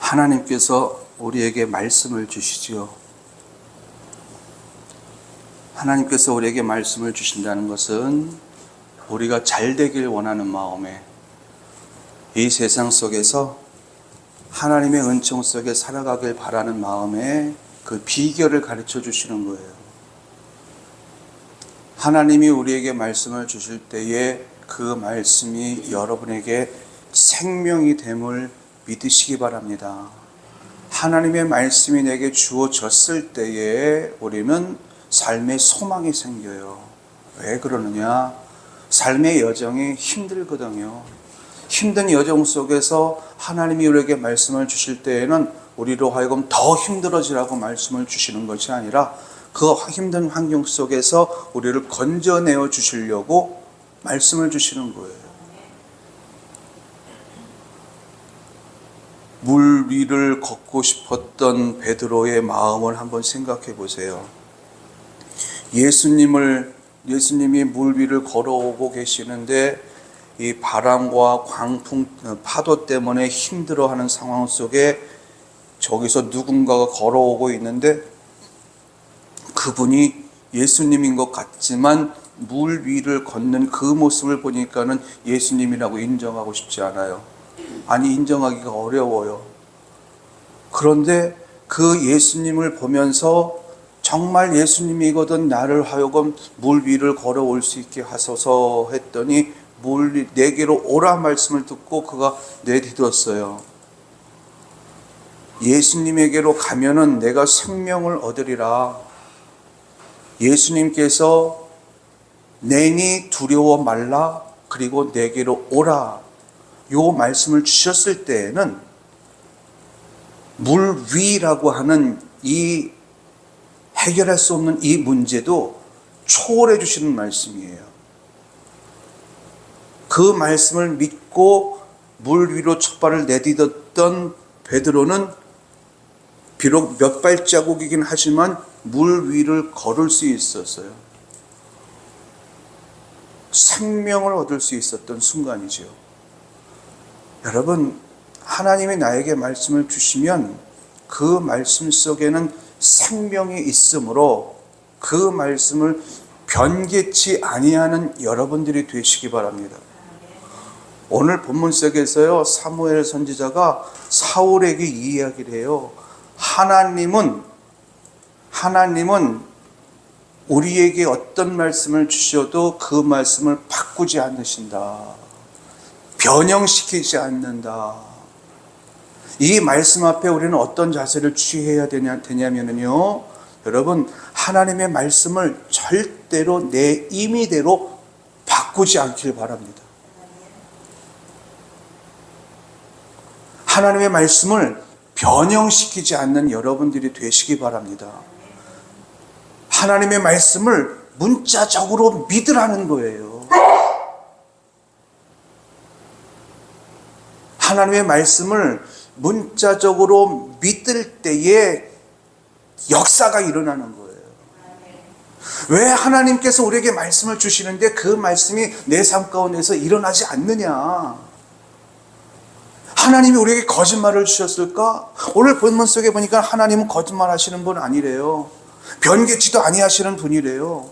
하나님께서 우리에게 말씀을 주시지요. 하나님께서 우리에게 말씀을 주신다는 것은 우리가 잘 되길 원하는 마음에 이 세상 속에서 하나님의 은총 속에 살아가길 바라는 마음에 그 비결을 가르쳐 주시는 거예요. 하나님이 우리에게 말씀을 주실 때에 그 말씀이 여러분에게 생명이 됨을 믿으시기 바랍니다. 하나님의 말씀이 내게 주어졌을 때에 우리는 삶의 소망이 생겨요. 왜 그러느냐? 삶의 여정이 힘들거든요. 힘든 여정 속에서 하나님이 우리에게 말씀을 주실 때에는 우리로 하여금 더 힘들어지라고 말씀을 주시는 것이 아니라 그 힘든 환경 속에서 우리를 건져내어 주시려고 말씀을 주시는 거예요. 물 위를 걷고 베드로의 마음을 한번 생각해 보세요. 예수님이 물 위를 걸어오고 계시는데 이 바람과 광풍, 파도 때문에 힘들어하는 상황 속에 저기서 누군가가 걸어오고 있는데 그분이 예수님인 것 같지만 물 위를 걷는 그 모습을 보니까는 예수님이라고 인정하고 싶지 않아요. 아니, 인정하기가 어려워요. 그런데 그 예수님을 보면서 정말 예수님이거든 나를 하여금 물 위를 걸어올 수 있게 하소서 했더니 내게로 오라 말씀을 듣고 그가 내디뎠어요. 예수님에게로 가면은 내가 생명을 얻으리라. 예수님께서 내니 두려워 말라 그리고 내게로 오라 요 말씀을 주셨을 때에는 물 위라고 하는 이 해결할 수 없는 이 문제도 초월해 주시는 말씀이에요. 그 말씀을 믿고 물 위로 첫 발을 내딛었던 베드로는 비록 몇 발자국이긴 하지만 물 위를 걸을 수 있었어요. 생명을 얻을 수 있었던 순간이죠. 여러분, 하나님이 나에게 말씀을 주시면 그 말씀 속에는 생명이 있으므로 그 말씀을 변개치 아니하는 여러분들이 되시기 바랍니다. 오늘 본문 속에서요, 사무엘 선지자가 사울에게 이 이야기를 해요. 하나님은 우리에게 어떤 말씀을 주셔도 그 말씀을 바꾸지 않으신다. 변형시키지 않는다. 이 말씀 앞에 우리는 어떤 자세를 취해야 되냐면요, 여러분, 하나님의 말씀을 절대로 내 임의대로 바꾸지 않길 바랍니다. 하나님의 말씀을 변형시키지 않는 여러분들이 되시기 바랍니다. 하나님의 말씀을 문자적으로 믿으라는 거예요. 하나님의 말씀을 문자적으로 믿을 때에 역사가 일어나는 거예요. 왜 하나님께서 우리에게 말씀을 주시는데 그 말씀이 내 삶 가운데서 일어나지 않느냐? 하나님이 우리에게 거짓말을 주셨을까? 오늘 본문 속에 보니까 하나님은 거짓말 하시는 분 아니래요. 변개치도 아니하시는 분이래요.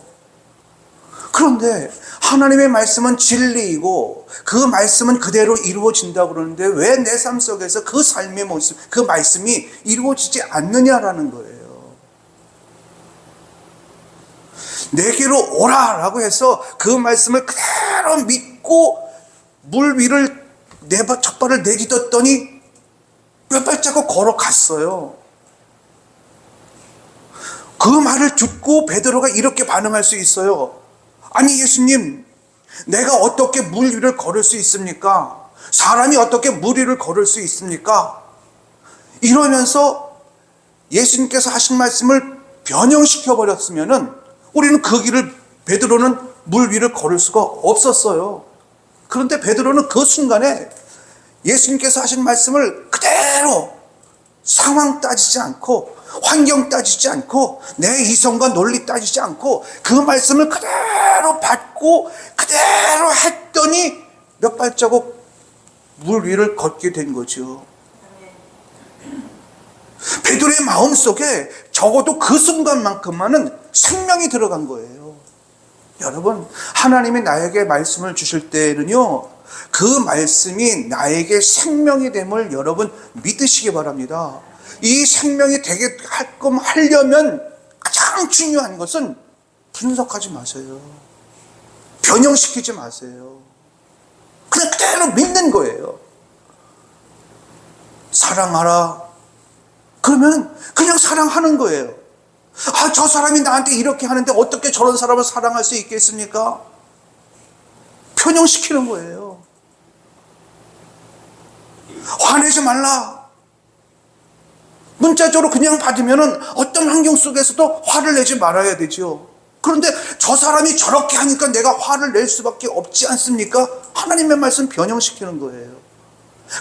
그런데 하나님의 말씀은 진리이고 그 말씀은 그대로 이루어진다고 그러는데 왜 내 삶 속에서 그 삶의 모습, 그 말씀이 이루어지지 않느냐라는 거예요. 내게로 오라라고 해서 그 말씀을 그대로 믿고 물 위를 첫 발을 내딛었더니 몇 발자국 걸어갔어요. 그 말을 듣고 베드로가 이렇게 반응할 수 있어요. 아니, 예수님, 내가 어떻게 물 위를 걸을 수 있습니까? 사람이 어떻게 물 위를 걸을 수 있습니까? 이러면서 예수님께서 하신 말씀을 변형시켜 버렸으면은 우리는 그 길을, 베드로는 물 위를 걸을 수가 없었어요. 그런데 베드로는 그 순간에 예수님께서 하신 말씀을 그대로 상황 따지지 않고 환경 따지지 않고 내 이성과 논리 따지지 않고 그 말씀을 그대로 받고 그대로 했더니 몇 발자국 물 위를 걷게 된 거죠. 베드로의 마음속에 적어도 그 순간만큼만은 생명이 들어간 거예요. 여러분, 하나님이 나에게 말씀을 주실 때에는요, 그 말씀이 나에게 생명이 됨을 여러분 믿으시기 바랍니다. 이 생명이 되게 하려면 가장 중요한 것은 분석하지 마세요. 변형시키지 마세요. 그냥 그대로 믿는 거예요. 사랑하라. 그러면 그냥 사랑하는 거예요. 아, 저 사람이 나한테 이렇게 하는데 어떻게 저런 사람을 사랑할 수 있겠습니까? 변형시키는 거예요. 화내지 말라. 문자적으로 그냥 받으면 어떤 환경 속에서도 화를 내지 말아야 되죠. 그런데 저 사람이 저렇게 하니까 내가 화를 낼 수밖에 없지 않습니까? 하나님의 말씀 변형시키는 거예요.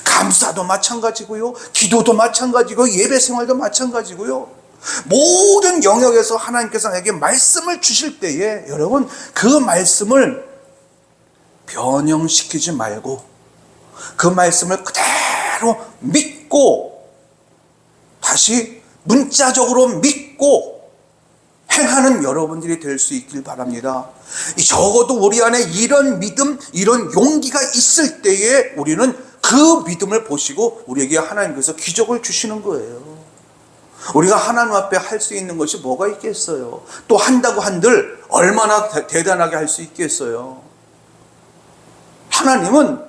감사도 마찬가지고요, 기도도 마찬가지고, 예배 생활도 마찬가지고요. 모든 영역에서 하나님께서 나에게 말씀을 주실 때에 여러분, 그 말씀을 변형시키지 말고 그 말씀을 그대로 믿고, 다시 문자적으로 믿고 행하는 여러분들이 될 수 있길 바랍니다. 적어도 우리 안에 이런 믿음, 이런 용기가 있을 때에 우리는 그 믿음을 보시고 우리에게 하나님께서 기적을 주시는 거예요. 우리가 하나님 앞에 할 수 있는 것이 뭐가 있겠어요? 또 한다고 한들 얼마나 대단하게 할 수 있겠어요? 하나님은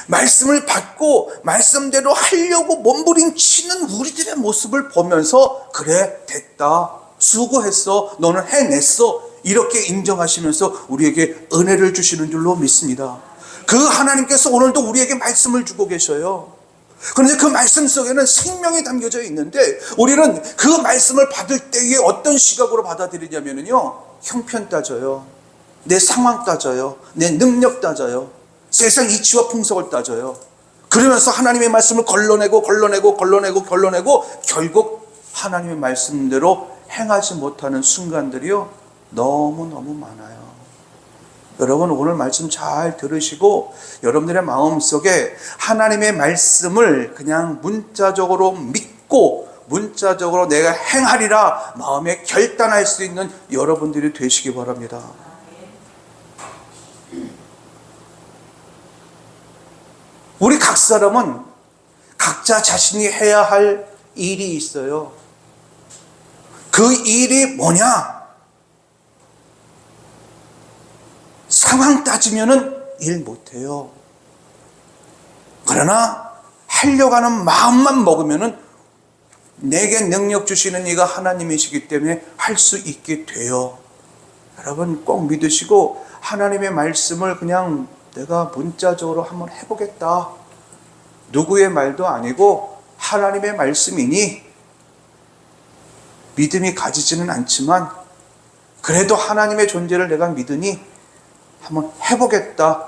말씀을 받고 말씀대로 하려고 몸부림치는 우리들의 모습을 보면서 그래, 됐다, 수고했어, 너는 해냈어, 이렇게 인정하시면서 우리에게 은혜를 주시는 줄로 믿습니다. 그 하나님께서 오늘도 우리에게 말씀을 주고 계셔요. 그런데 그 말씀 속에는 생명이 담겨져 있는데 우리는 그 말씀을 받을 때에 어떤 시각으로 받아들이냐면요, 형편 따져요, 내 상황 따져요, 내 능력 따져요, 세상 이치와 풍속을 따져요. 그러면서 하나님의 말씀을 걸러내고 결국 하나님의 말씀대로 행하지 못하는 순간들이요, 너무너무 많아요. 여러분, 오늘 말씀 잘 들으시고 여러분들의 마음속에 하나님의 말씀을 그냥 문자적으로 믿고 문자적으로 내가 행하리라 마음에 결단할 수 있는 여러분들이 되시기 바랍니다. 우리 각 사람은 각자 자신이 해야 할 일이 있어요. 그 일이 뭐냐? 상황 따지면은 일 못해요. 그러나 하려고 하는 마음만 먹으면은 내게 능력 주시는 이가 하나님이시기 때문에 할 수 있게 돼요. 여러분, 꼭 믿으시고 하나님의 말씀을 그냥 내가 문자적으로 한번 해보겠다, 누구의 말도 아니고 하나님의 말씀이니 믿음이 가지지는 않지만 그래도 하나님의 존재를 내가 믿으니 한번 해보겠다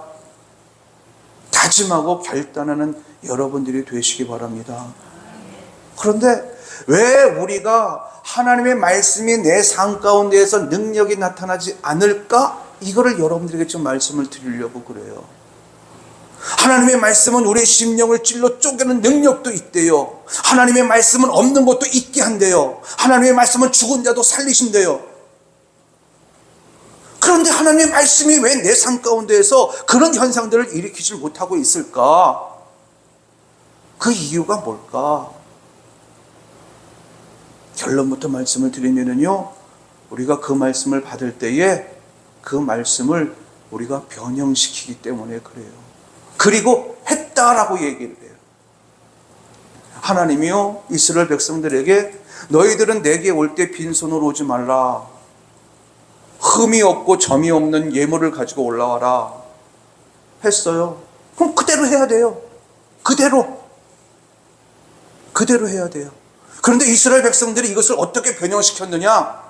다짐하고 결단하는 여러분들이 되시기 바랍니다. 그런데 왜 우리가 하나님의 말씀이 내 삶 가운데에서 능력이 나타나지 않을까? 이거를 여러분들에게 좀 말씀을 드리려고 그래요. 하나님의 말씀은 우리의 심령을 찔러 쪼개는 능력도 있대요. 하나님의 말씀은 없는 것도 있게 한대요. 하나님의 말씀은 죽은 자도 살리신대요. 그런데 하나님의 말씀이 왜 내 삶 가운데에서 그런 현상들을 일으키지 못하고 있을까? 그 이유가 뭘까? 결론부터 말씀을 드리면요, 우리가 그 말씀을 받을 때에 그 말씀을 우리가 변형시키기 때문에 그래요. 그리고 했다라고 얘기를 해요. 하나님이요, 이스라엘 백성들에게 너희들은 내게 올 때 빈손으로 오지 말라, 흠이 없고 점이 없는 예물을 가지고 올라와라 했어요. 그럼 그대로 해야 돼요. 그대로 해야 돼요. 그런데 이스라엘 백성들이 이것을 어떻게 변형시켰느냐?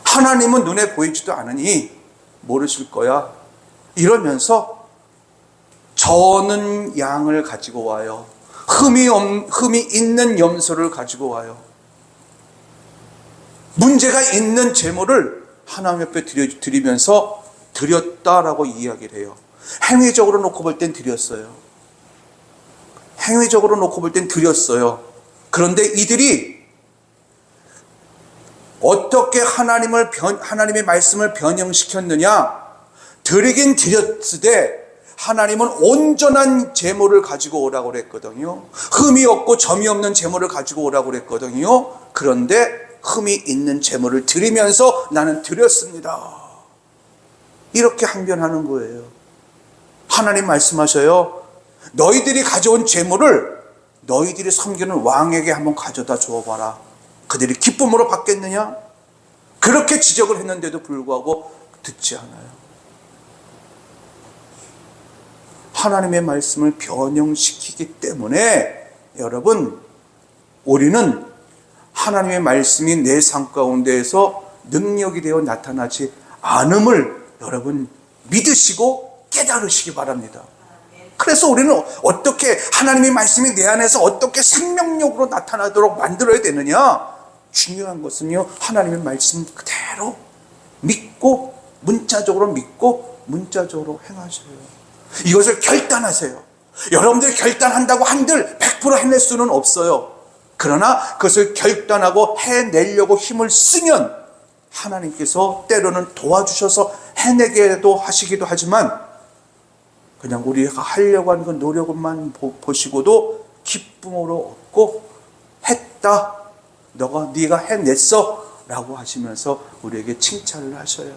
하나님은 눈에 보이지도 않으니 모르실 거야 이러면서 저는 양을 가지고 와요. 흠이 있는 염소를 가지고 와요. 문제가 있는 제물을 하나님 옆에 드리면서 드렸다라고 이야기를 해요. 행위적으로 놓고 볼 땐 드렸어요. 그런데 이들이 어떻게 하나님의 말씀을 변형시켰느냐? 드리긴 드렸으되 하나님은 온전한 제물을 가지고 오라고 그랬거든요. 흠이 없고 점이 없는 제물을 가지고 오라고 그랬거든요. 그런데 흠이 있는 제물을 드리면서 나는 드렸습니다. 이렇게 항변하는 거예요. 하나님 말씀하셔요. 너희들이 가져온 제물을 너희들이 섬기는 왕에게 한번 가져다 주어봐라. 그들이 기쁨으로 받겠느냐? 그렇게 지적을 했는데도 불구하고 듣지 않아요. 하나님의 말씀을 변형시키기 때문에 여러분, 우리는 하나님의 말씀이 내 삶 가운데에서 능력이 되어 나타나지 않음을 여러분 믿으시고 깨달으시기 바랍니다. 그래서 우리는 어떻게 하나님의 말씀이 내 안에서 어떻게 생명력으로 나타나도록 만들어야 되느냐? 중요한 것은요, 하나님의 말씀 그대로 믿고 문자적으로 믿고 문자적으로 행하셔요. 이것을 결단하세요. 여러분들이 결단한다고 한들 100% 해낼 수는 없어요. 그러나 그것을 결단하고 해내려고 힘을 쓰면 하나님께서 때로는 도와주셔서 해내게도 하시기도 하지만 그냥 우리가 하려고 하는 그 노력만 보시고도 기쁨으로 얻고 했다. 네가 해냈어. 라고 하시면서 우리에게 칭찬을 하셔요.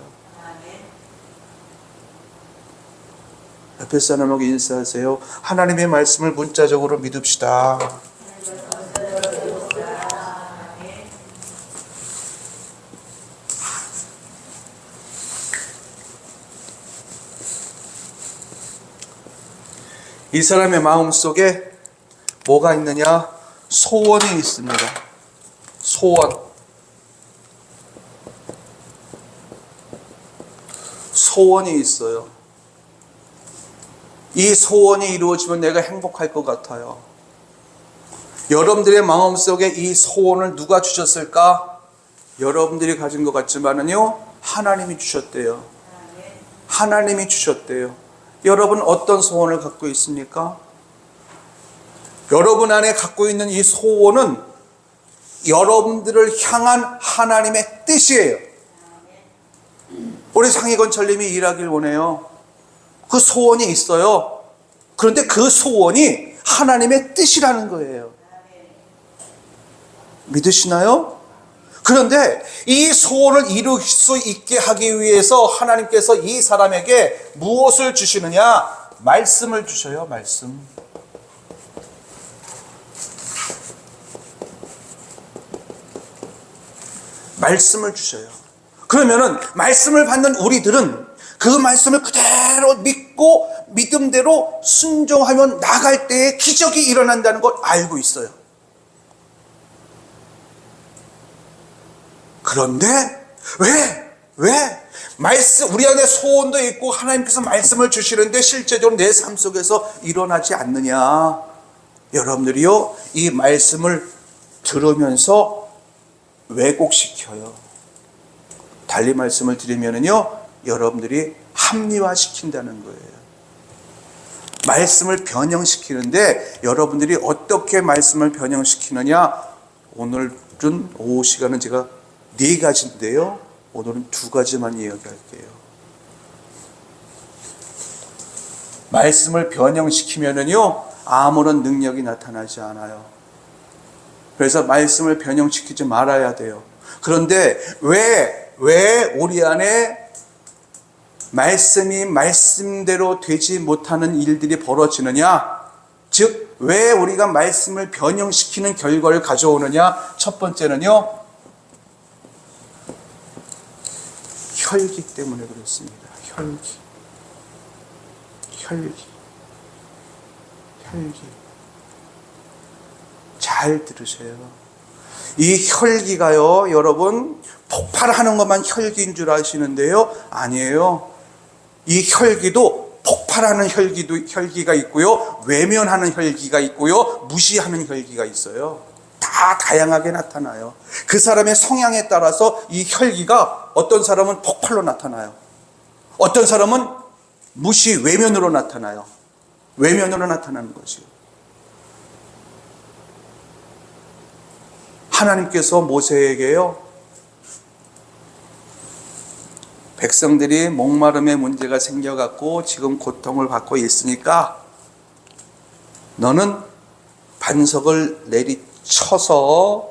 옆에 사람에게 인사하세요. 하나님의 말씀을 문자적으로 믿읍시다. 이 사람의 마음속에 뭐가 있느냐? 소원이 있습니다. 소원이 있어요. 이 소원이 이루어지면 내가 행복할 것 같아요. 여러분들의 마음속에 이 소원을 누가 주셨을까? 여러분들이 가진 것 같지만은요, 하나님이 주셨대요. 하나님이 주셨대요. 여러분 어떤 소원을 갖고 있습니까? 여러분 안에 갖고 있는 이 소원은 여러분들을 향한 하나님의 뜻이에요. 우리 상희건철님이 일하길 원해요. 그 소원이 있어요. 그런데 그 소원이 하나님의 뜻이라는 거예요. 믿으시나요? 그런데 이 소원을 이룰 수 있게 하기 위해서 하나님께서 이 사람에게 무엇을 주시느냐? 말씀을 주셔요. 말씀을 주셔요. 그러면은 말씀을 받는 우리들은 그 말씀을 그대로 믿고 믿음대로 순종하면 나갈 때에 기적이 일어난다는 걸 알고 있어요. 그런데 왜 우리 안에 소원도 있고 하나님께서 말씀을 주시는데 실제적으로 내 삶 속에서 일어나지 않느냐? 여러분들이요, 이 말씀을 들으면서 왜곡시켜요. 달리 말씀을 드리면은요, 여러분들이 합리화시킨다는 거예요. 말씀을 변형시키는데 여러분들이 어떻게 말씀을 변형시키느냐? 오늘은 오후 시간은 제가 4가지인데요. 오늘은 2가지만 이야기할게요. 말씀을 변형시키면은요, 아무런 능력이 나타나지 않아요. 그래서 말씀을 변형시키지 말아야 돼요. 그런데 왜 우리 안에 말씀이 말씀대로 되지 못하는 일들이 벌어지느냐? 즉, 왜 우리가 말씀을 변형시키는 결과를 가져오느냐? 첫 번째는요, 혈기 때문에 그렇습니다. 혈기. 잘 들으세요. 이 혈기가요, 여러분, 폭발하는 것만 혈기인 줄 아시는데요, 아니에요. 이 혈기도 폭발하는 혈기가 있고요, 외면하는 혈기가 있고요, 무시하는 혈기가 있어요. 다 다양하게 나타나요. 그 사람의 성향에 따라서 이 혈기가 어떤 사람은 폭발로 나타나요. 어떤 사람은 외면으로 나타나요. 외면으로 나타나는 거죠. 하나님께서 모세에게요, 백성들이 목마름의 문제가 생겨갖고 지금 고통을 받고 있으니까 너는 반석을 내리쳐서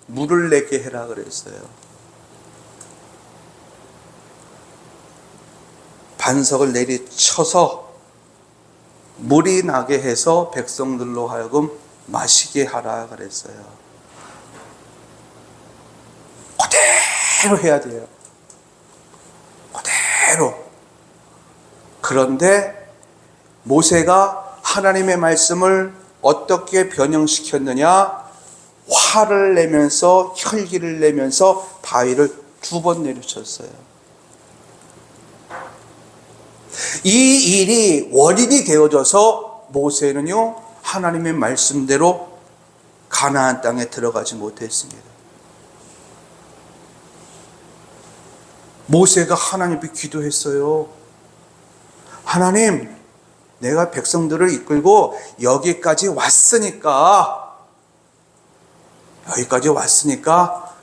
물을 내게 해라 그랬어요. 반석을 내리쳐서 물이 나게 해서 백성들로 하여금 마시게 하라 그랬어요. 그대로 해야 돼요. 그대로. 그런데 모세가 하나님의 말씀을 어떻게 변형시켰느냐? 화를 내면서, 혈기를 내면서 바위를 2번 내리쳤어요. 이 일이 원인이 되어져서 모세는요, 하나님의 말씀대로 가나안 땅에 들어가지 못했습니다. 모세가 하나님께 기도했어요. 하나님, 내가 백성들을 이끌고 여기까지 왔으니까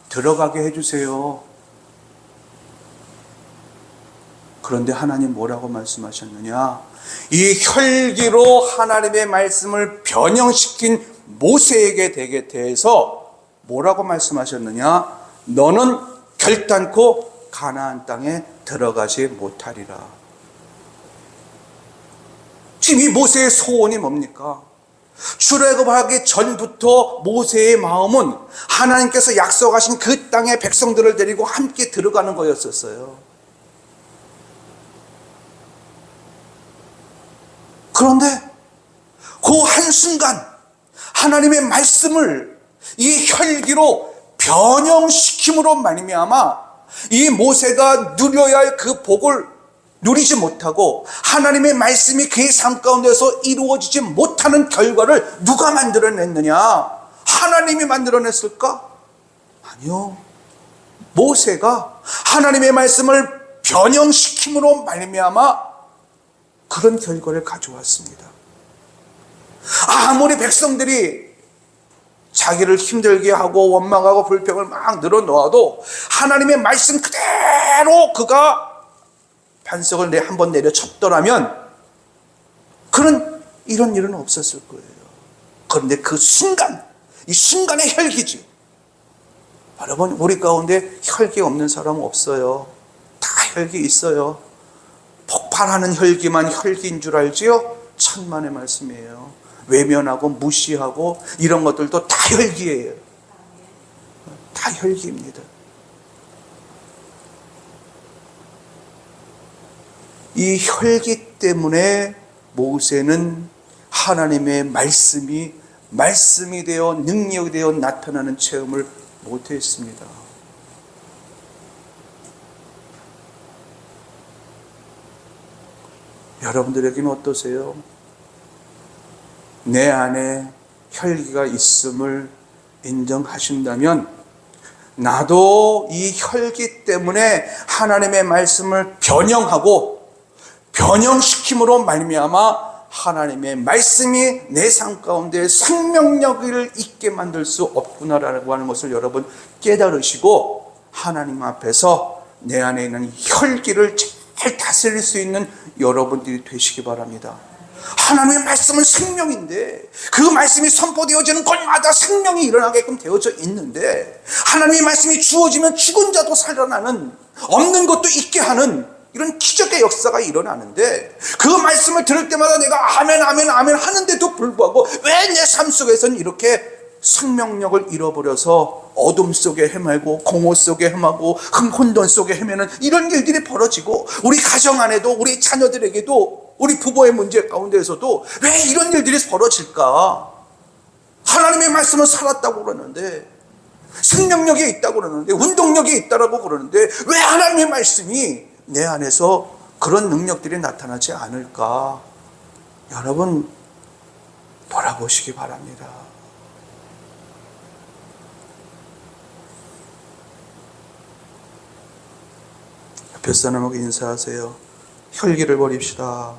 들어가게 해주세요. 그런데 하나님 뭐라고 말씀하셨느냐? 이 혈기로 하나님의 말씀을 변형시킨 모세에게 대해서 뭐라고 말씀하셨느냐? 너는 결단코 가나안 땅에 들어가지 못하리라. 지금 이 모세의 소원이 뭡니까? 출애굽하기 전부터 모세의 마음은 하나님께서 약속하신 그 땅에 백성들을 데리고 함께 들어가는 거였었어요. 그런데 그 한순간 하나님의 말씀을 이 혈기로 변형시킴으로 말미암아 이 모세가 누려야 할 그 복을 누리지 못하고 하나님의 말씀이 그의 삶 가운데서 이루어지지 못하는 결과를 누가 만들어냈느냐? 하나님이 만들어냈을까? 아니요. 모세가 하나님의 말씀을 변형시킴으로 말미암아 그런 결과를 가져왔습니다. 아무리 백성들이 자기를 힘들게 하고 원망하고 불평을 막 늘어놓아도 하나님의 말씀 그대로 그가 반석을 한번 내려쳤더라면 이런 일은 없었을 거예요. 그런데 그 순간, 이 순간의 혈기지. 여러분, 우리 가운데 혈기 없는 사람은 없어요. 다 혈기 있어요. 폭발하는 혈기만 혈기인 줄 알지요? 천만의 말씀이에요. 외면하고 무시하고 이런 것들도 다 혈기예요. 다 혈기입니다. 이 혈기 때문에 모세는 하나님의 말씀이 되어 능력이 되어 나타나는 체험을 못했습니다. 여러분들에게는 어떠세요? 내 안에 혈기가 있음을 인정하신다면 나도 이 혈기 때문에 하나님의 말씀을 변형시킴으로 말미암아 하나님의 말씀이 내 삶 가운데 생명력을 있게 만들 수 없구나라고 하는 것을 여러분 깨달으시고 하나님 앞에서 내 안에 있는 혈기를 잘 다스릴 수 있는 여러분들이 되시기 바랍니다. 하나님의 말씀은 생명인데 그 말씀이 선포되어지는 곳마다 생명이 일어나게끔 되어져 있는데 하나님의 말씀이 주어지면 죽은 자도 살아나는, 없는 것도 있게 하는 이런 기적의 역사가 일어나는데 그 말씀을 들을 때마다 내가 아멘 아멘 아멘 하는데도 불구하고 왜 내 삶 속에서는 이렇게 생명력을 잃어버려서 어둠 속에 헤매고 공허 속에 헤매고 혼돈 속에 헤매는 이런 일들이 벌어지고 우리 가정 안에도 우리 자녀들에게도 우리 부부의 문제 가운데에서도 왜 이런 일들이 벌어질까? 하나님의 말씀은 살았다고 그러는데 생명력이 있다고 그러는데 운동력이 있다고 그러는데 왜 하나님의 말씀이 내 안에서 그런 능력들이 나타나지 않을까? 여러분 돌아보시기 바랍니다. 옆에 사람하고 인사하세요. 혈기를 버립시다.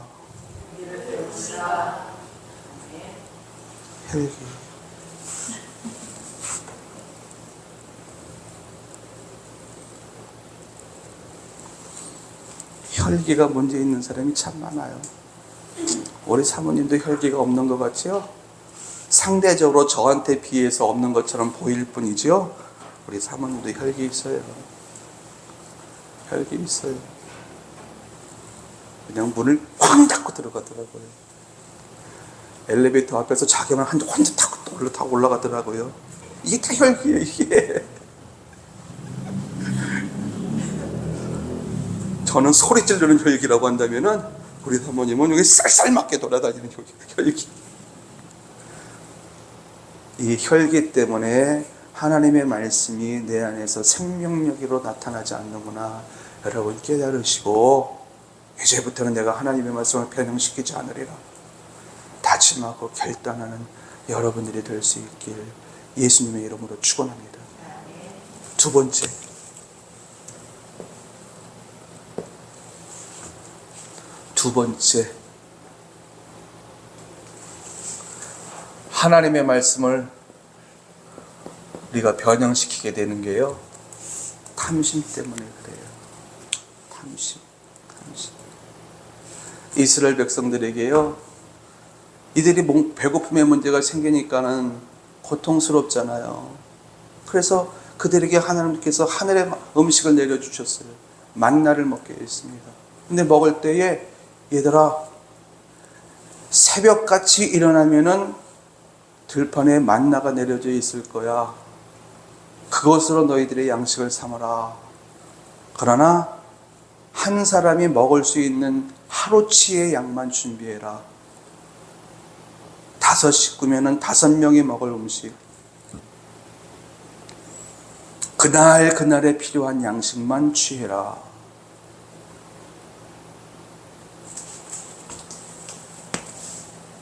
혈기. 혈기가 문제 있는 사람이 참 많아요. 우리 사모님도 혈기가 없는 것 같지요? 상대적으로 저한테 비해서 없는 것처럼 보일 뿐이지요. 우리 사모님도 혈기 있어요. 혈기 있어요. 그냥 문을 쾅 닫고 들어가더라고요. 엘리베이터 앞에서 자기만 혼자 타고 올라가더라고요. 이게 다 혈기예요, 이게. 저는 소리 지르는 혈기라고 한다면은 우리 사모님은 여기 쌀쌀맞게 돌아다니는 혈기. 이 혈기 때문에 하나님의 말씀이 내 안에서 생명력으로 나타나지 않는구나. 여러분 깨달으시고 이제부터는 내가 하나님의 말씀을 변형시키지 않으리라 다짐하고 결단하는 여러분들이 될 수 있길 예수님의 이름으로 축원합니다. 두 번째, 하나님의 말씀을 우리가 변형시키게 되는 게요, 탐심 때문에 그래요. 탐심. 이스라엘 백성들에게요, 이들이 배고픔의 문제가 생기니까는 고통스럽잖아요. 그래서 그들에게 하나님께서 하늘의 음식을 내려주셨어요. 만나를 먹게 했습니다. 근데 먹을 때에 얘들아, 새벽같이 일어나면은 들판에 만나가 내려져 있을 거야. 그것으로 너희들의 양식을 삼아라. 그러나 한 사람이 먹을 수 있는 하루치의 양만 준비해라. 5 식구면은 5명이 먹을 음식. 그날에 필요한 양식만 취해라.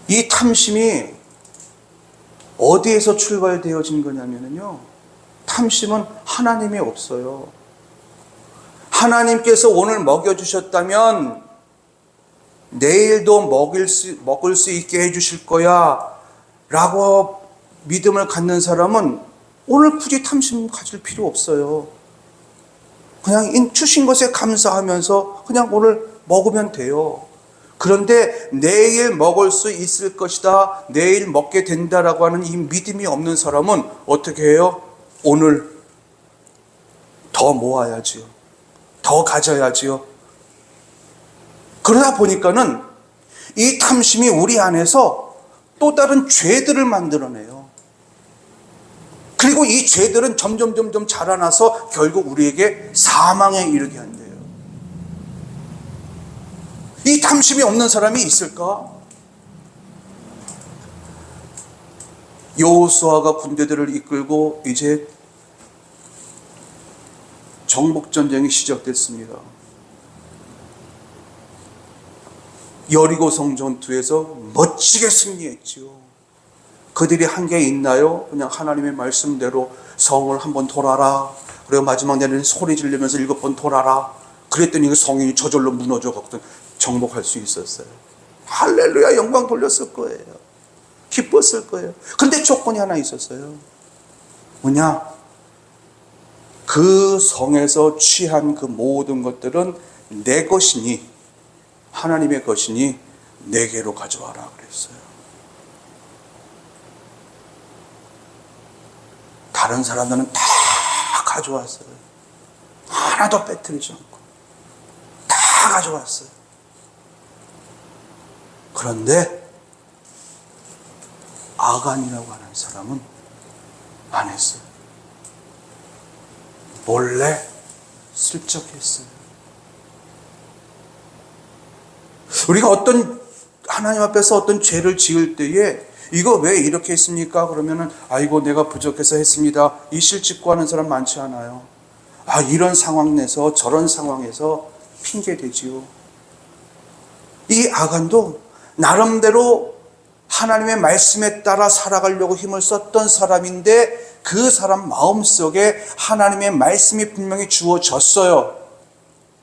이 탐심이 어디에서 출발되어진 거냐면요, 탐심은 하나님이 없어요. 하나님께서 오늘 먹여주셨다면 내일도 먹을 수 있게 해주실 거야 라고 믿음을 갖는 사람은 오늘 굳이 탐심 가질 필요 없어요. 그냥 주신 것에 감사하면서 그냥 오늘 먹으면 돼요. 그런데 내일 먹을 수 있을 것이다, 내일 먹게 된다라고 하는 이 믿음이 없는 사람은 어떻게 해요? 오늘 더 모아야지요. 더 가져야지요. 그러다 보니까는 이 탐심이 우리 안에서 또 다른 죄들을 만들어내요. 그리고 이 죄들은 점점 자라나서 결국 우리에게 사망에 이르게 한대요. 이 탐심이 없는 사람이 있을까? 여호수아가 군대들을 이끌고 이제 정복전쟁이 시작됐습니다. 여리고성 전투에서 멋지게 승리했지요. 그들이 한 게 있나요? 그냥 하나님의 말씀대로 성을 한번 돌아라. 그리고 마지막 날에는 소리 지르면서 7번 돌아라. 그랬더니 그 성이 저절로 무너져갖고 정복할 수 있었어요. 할렐루야, 영광 돌렸을 거예요. 기뻤을 거예요. 근데 조건이 하나 있었어요. 뭐냐? 그 성에서 취한 그 모든 것들은 내 것이니, 하나님의 것이니 내게로 가져와라 그랬어요. 다른 사람들은 다 가져왔어요. 하나도 빼뜨리지 않고 다 가져왔어요. 그런데 아간이라고 하는 사람은 안 했어요. 몰래 슬쩍 했어요. 우리가 하나님 앞에서 어떤 죄를 지을 때에 이거 왜 이렇게 했습니까? 그러면은 아이고 내가 부족해서 했습니다. 이 실직구하는 사람 많지 않아요. 이런 상황 내서 저런 상황에서 핑계 대지요. 이 아간도 나름대로 하나님의 말씀에 따라 살아가려고 힘을 썼던 사람인데 그 사람 마음속에 하나님의 말씀이 분명히 주어졌어요.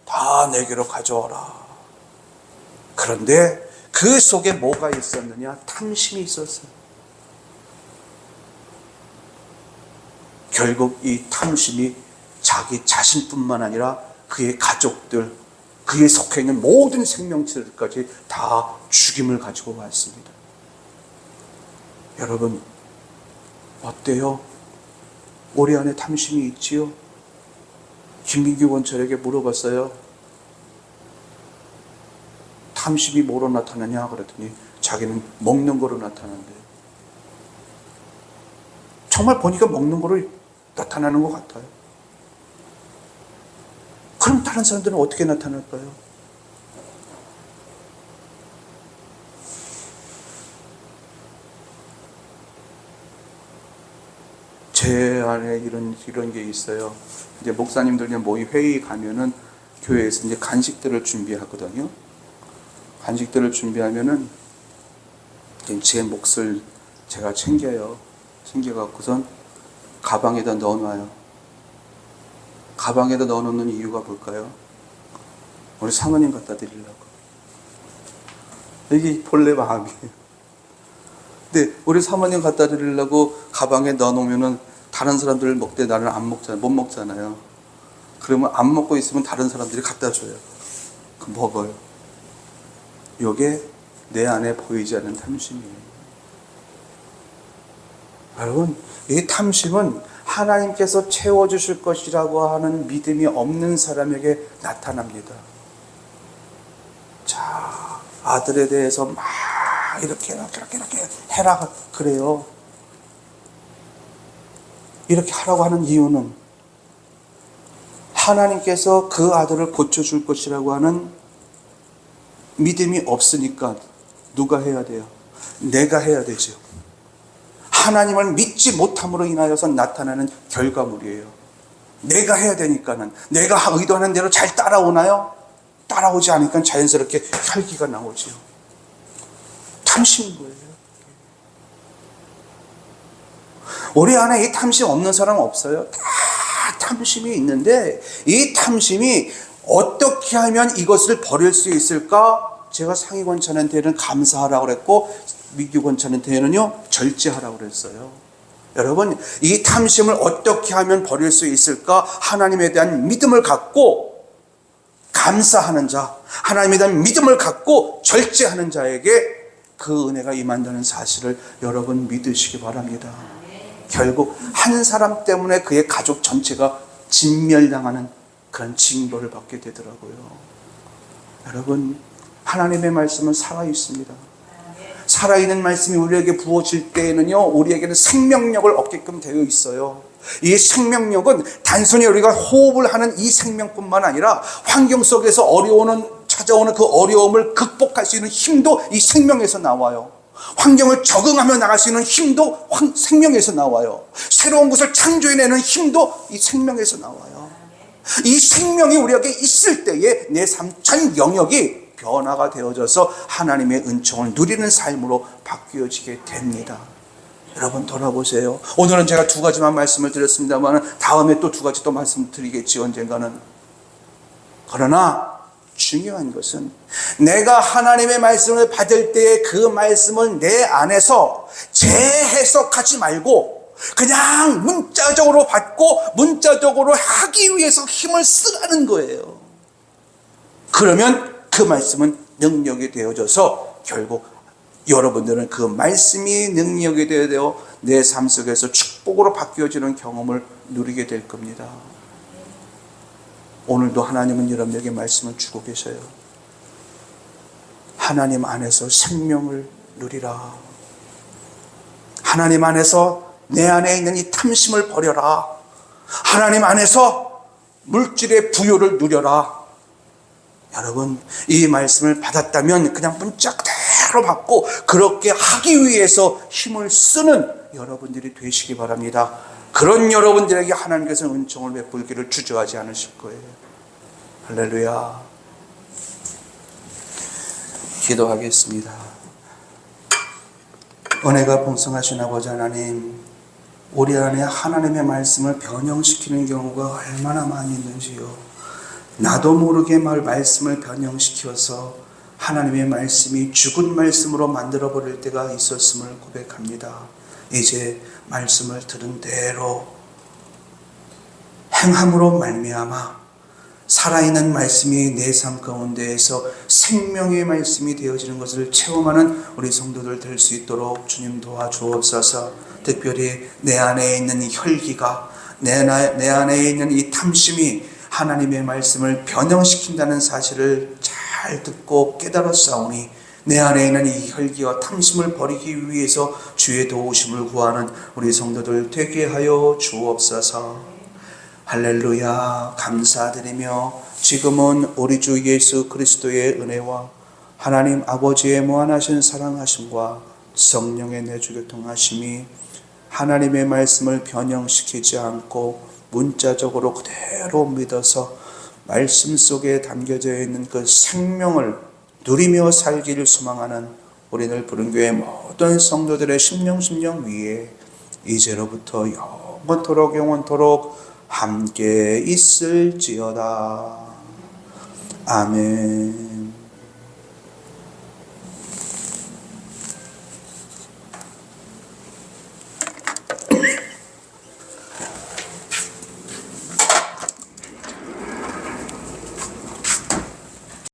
다 내게로 가져와라. 그런데 그 속에 뭐가 있었느냐? 탐심이 있었어요. 결국 이 탐심이 자기 자신뿐만 아니라 그의 가족들, 그에 속해 있는 모든 생명체들까지 다 죽임을 가지고 왔습니다. 여러분, 어때요? 우리 안에 탐심이 있지요? 김민규 원철에게 물어봤어요. 탐심이 뭐로 나타나냐 그랬더니 자기는 먹는 거로 나타난대요. 정말 보니까 먹는 거로 나타나는 것 같아요. 그럼 다른 사람들은 어떻게 나타날까요? 제 안에 이런 게 있어요. 이제 목사님들 모의 회의 가면은 교회에서 이제 간식들을 준비하거든요. 간식들을 준비하면은 제 몫을 제가 챙겨요. 챙겨갖고선 가방에다 넣어놔요. 가방에다 넣어놓는 이유가 뭘까요? 우리 사모님 갖다 드리려고. 이게 본래 마음이에요. 근데 우리 사모님 갖다 드리려고 가방에 넣어놓으면은 다른 사람들 먹되 나는 안 먹잖아요. 못 먹잖아요. 그러면 안 먹고 있으면 다른 사람들이 갖다 줘요. 그 먹어요. 이게 내 안에 보이지 않는 탐심이에요. 여러분, 이 탐심은 하나님께서 채워주실 것이라고 하는 믿음이 없는 사람에게 나타납니다. 자, 아들에 대해서 막 이렇게 해라 그래요. 이렇게 하라고 하는 이유는 하나님께서 그 아들을 고쳐줄 것이라고 하는 믿음이 없으니까 누가 해야 돼요? 내가 해야 되죠. 하나님을 믿지 못함으로 인하여서 나타나는 결과물이에요. 내가 해야 되니까는. 내가 의도하는 대로 잘 따라오나요? 따라오지 않으니까 자연스럽게 혈기가 나오죠. 탐심인 거예요. 우리 안에 이 탐심 없는 사람 없어요. 다 탐심이 있는데 이 탐심이 어떻게 하면 이것을 버릴 수 있을까? 제가 상위권천한테는 감사하라고 그랬고 미규권천한테는요 절제하라고 그랬어요. 여러분, 이 탐심을 어떻게 하면 버릴 수 있을까? 하나님에 대한 믿음을 갖고 감사하는 자, 하나님에 대한 믿음을 갖고 절제하는 자에게 그 은혜가 임한다는 사실을 여러분 믿으시기 바랍니다. 결국 한 사람 때문에 그의 가족 전체가 진멸당하는 그런 징벌을 받게 되더라고요. 여러분, 하나님의 말씀은 살아있습니다. 살아있는 말씀이 우리에게 부어질 때에는요, 우리에게는 생명력을 얻게끔 되어 있어요. 이 생명력은 단순히 우리가 호흡을 하는 이 생명뿐만 아니라 환경 속에서 찾아오는 그 어려움을 극복할 수 있는 힘도 이 생명에서 나와요. 환경을 적응하며 나갈 수 있는 힘도 생명에서 나와요. 새로운 것을 창조해내는 힘도 이 생명에서 나와요. 이 생명이 우리에게 있을 때에 내 삶 전 영역이 변화가 되어져서 하나님의 은총을 누리는 삶으로 바뀌어지게 됩니다. 여러분 돌아보세요. 오늘은 제가 두 가지만 말씀을 드렸습니다만 다음에 또 두 가지 또 말씀드리겠지 언젠가는. 그러나 중요한 것은 내가 하나님의 말씀을 받을 때에 그 말씀을 내 안에서 재해석하지 말고 그냥 문자적으로 받고 문자적으로 하기 위해서 힘을 쓰라는 거예요. 그러면 그 말씀은 능력이 되어져서 결국 여러분들은 그 말씀이 능력이 되어 내 삶 속에서 축복으로 바뀌어지는 경험을 누리게 될 겁니다. 오늘도 하나님은 여러분에게 말씀을 주고 계셔요. 하나님 안에서 생명을 누리라. 하나님 안에서 내 안에 있는 이 탐심을 버려라. 하나님 안에서 물질의 부요를 누려라. 여러분, 이 말씀을 받았다면 그냥 문자 그대로 받고 그렇게 하기 위해서 힘을 쓰는 여러분들이 되시기 바랍니다. 그런 여러분들에게 하나님께서는 은총을 베풀기를 주저하지 않으실 거예요. 할렐루야. 기도하겠습니다. 은혜가 풍성하신 아버지 하나님, 우리 안에 하나님의 말씀을 변형시키는 경우가 얼마나 많이 있는지요. 나도 모르게 말씀을 변형시켜서 하나님의 말씀이 죽은 말씀으로 만들어버릴 때가 있었음을 고백합니다. 이제 말씀을 들은 대로 행함으로 말미암아 살아있는 말씀이 내 삶 가운데에서 생명의 말씀이 되어지는 것을 체험하는 우리 성도들 될 수 있도록 주님 도와주옵소서. 특별히 내 안에 있는 이 혈기가, 내 안에 있는 이 탐심이 하나님의 말씀을 변형시킨다는 사실을 잘 듣고 깨달았사오니 내 안에 있는 이 혈기와 탐심을 버리기 위해서 주의 도우심을 구하는 우리 성도들 되게 하여 주옵소서. 할렐루야. 감사드리며 지금은 우리 주 예수 그리스도의 은혜와 하나님 아버지의 무한하신 사랑하심과 성령의 내주교통하심이 하나님의 말씀을 변형시키지 않고 문자적으로 그대로 믿어서 말씀 속에 담겨져 있는 그 생명을 누리며 살기를 소망하는 우리를 부른 교회 모든 성도들의 심령 위에 이제로부터 영원토록 함께 있을지어다. 아멘.